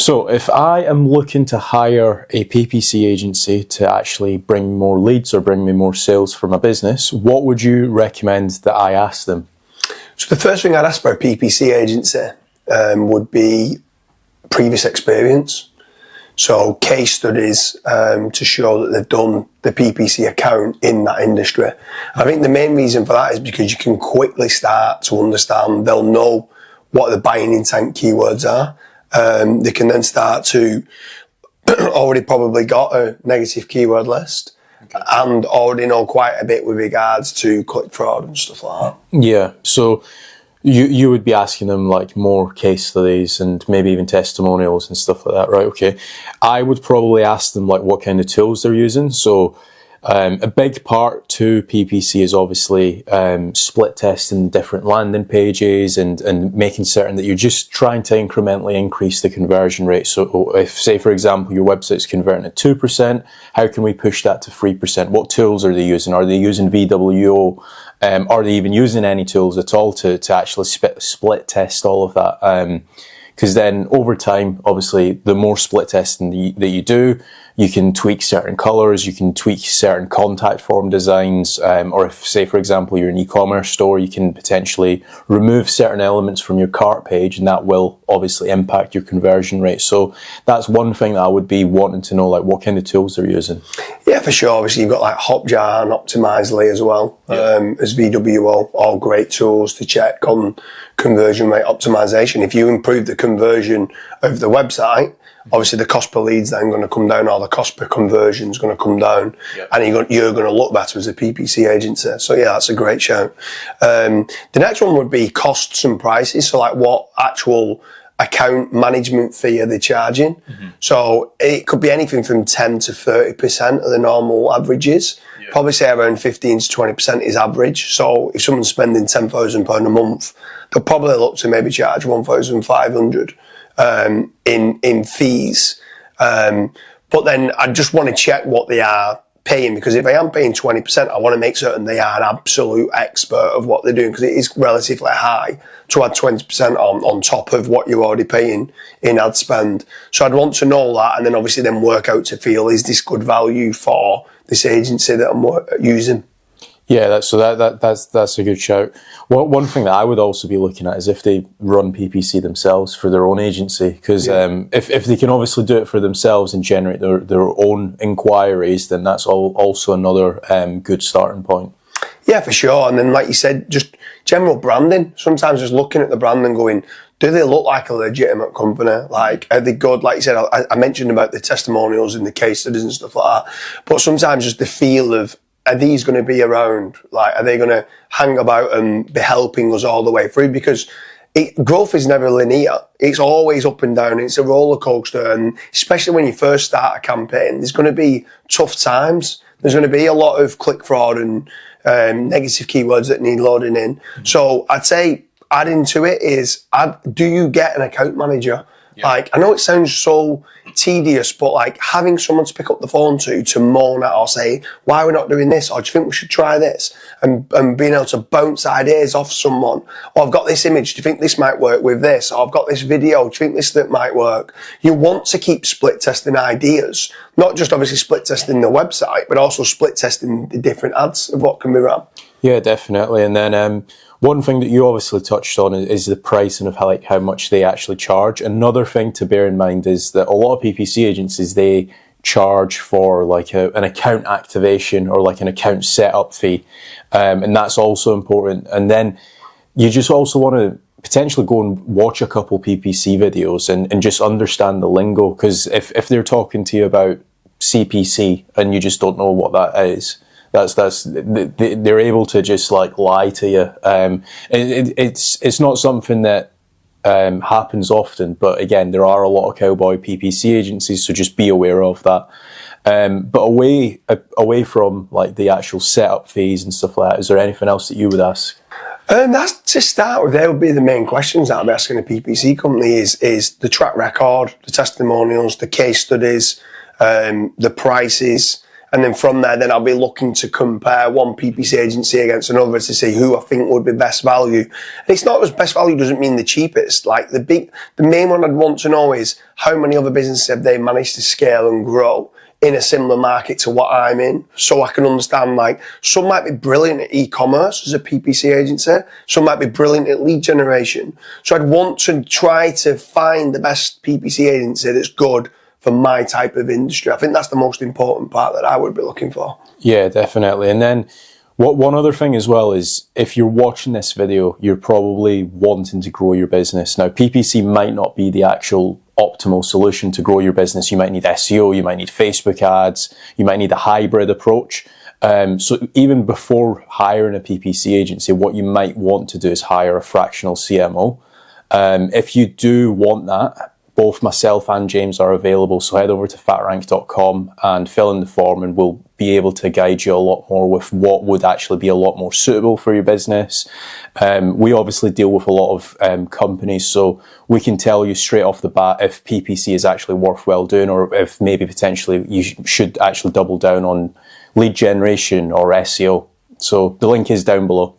So if I am looking to hire a PPC agency to actually bring more leads or bring me more sales for my business, what would you recommend that I ask them? So the first thing I'd ask for a PPC agency would be previous experience. So case studies to show that they've done the PPC account in that industry. I think the main reason for that is because you can quickly start to understand, they'll know what the buying intent keywords are. They can then start to already probably got a negative keyword list and already know quite a bit with regards to click fraud and stuff like that. Yeah, so you would be asking them like more case studies and maybe even testimonials and stuff like that, right? Okay. I would probably ask them like what kind of tools they're using. So a big part to PPC is obviously split testing different landing pages and making certain that you're just trying to incrementally increase the conversion rate. So if, say, for example, your website's converting at 2%, how can we push that to 3%? What tools are they using? Are they using VWO? Are they even using any tools at all to actually split test all of that? Because then over time, obviously, the more split testing that you do, you can tweak certain colors, you can tweak certain contact form designs, or if, say, for example, you're an e-commerce store, you can potentially remove certain elements from your cart page, and that will obviously impact your conversion rate. So that's one thing that I would be wanting to know, like what kind of tools they're using. Yeah, for sure. Obviously, you've got like Hotjar and Optimizely as well, as VWO, all great tools to check on conversion rate optimization. If you improve the conversion of the website, obviously the cost per lead's then going to come down, or the cost per conversion is going to come down, and you're going to look better as a PPC agency. So yeah, that's a great shout. The next one would be costs and prices. So like what actual account management fee are they charging? So it could be anything from 10 to 30% of the normal averages. Probably say around 15 to 20% is average. So if someone's spending £10,000 a month, they'll probably look to maybe charge 1,500 in fees. But then I just want to check what they are paying, because if I am paying 20%, I want to make certain they are an absolute expert of what they're doing, because it is relatively high to add 20% on top of what you're already paying in ad spend. So I'd want to know that, and then obviously then work out to feel, is this good value for this agency that I'm using? Yeah, that's a good shout. One thing that I would also be looking at is if they run PPC themselves for their own agency, because if they can obviously do it for themselves and generate their own inquiries, then that's also another good starting point. Yeah, for sure. And then, like you said, just general branding. Sometimes just looking at the brand and going, do they look like a legitimate company? Like, are they good? Like you said, I mentioned about the testimonials and the case studies and stuff like that. But sometimes just the feel of, are these going to be around? Like, are they going to hang about and be helping us all the way through? Because growth is never linear. It's always up and down. It's a roller coaster. And especially when you first start a campaign, there's going to be tough times. There's going to be a lot of click fraud and negative keywords that need loading in. So I'd say adding to it is, do you get an account manager? Like, I know it sounds so tedious, but like having someone to pick up the phone to moan at or say, why are we not doing this? Or do you think we should try this? And being able to bounce ideas off someone. Or I've got this image, do you think this might work with this? Or I've got this video, do you think that might work? You want to keep split testing ideas, not just obviously split testing the website, but also split testing the different ads of what can be run. Yeah, definitely. And then one thing that you obviously touched on is the pricing of how much they actually charge. Another thing to bear in mind is that a lot of PPC agencies, they charge for like an account activation or like an account setup fee. And that's also important. And then you just also want to potentially go and watch a couple PPC videos and just understand the lingo. Because if they're talking to you about CPC and you just don't know what that is, they're able to just like lie to you. It's not something that happens often, but again, there are a lot of cowboy PPC agencies, so just be aware of that. But away from like the actual setup fees and stuff like that, is there anything else that you would ask? That's to start with. There would be the main questions that I'm asking a PPC company is the track record, the testimonials, the case studies, the prices. And then from there, then I'll be looking to compare one PPC agency against another to see who I think would be best value. And it's not as best value doesn't mean the cheapest. Like the main one I'd want to know is how many other businesses have they managed to scale and grow in a similar market to what I'm in, so I can understand, like, some might be brilliant at e-commerce as a PPC agency, some might be brilliant at lead generation. So I'd want to try to find the best PPC agency that's good for my type of industry. I think that's the most important part that I would be looking for. Yeah, definitely. And then one other thing as well is, if you're watching this video, you're probably wanting to grow your business. Now, PPC might not be the actual optimal solution to grow your business. You might need SEO, you might need Facebook ads, you might need a hybrid approach. So even before hiring a PPC agency, what you might want to do is hire a fractional CMO. If you do want that, both myself and James are available, so head over to fatrank.com and fill in the form, and we'll be able to guide you a lot more with what would actually be a lot more suitable for your business. We obviously deal with a lot of companies, so we can tell you straight off the bat if PPC is actually worthwhile doing, or if maybe potentially you should actually double down on lead generation or SEO. So the link is down below.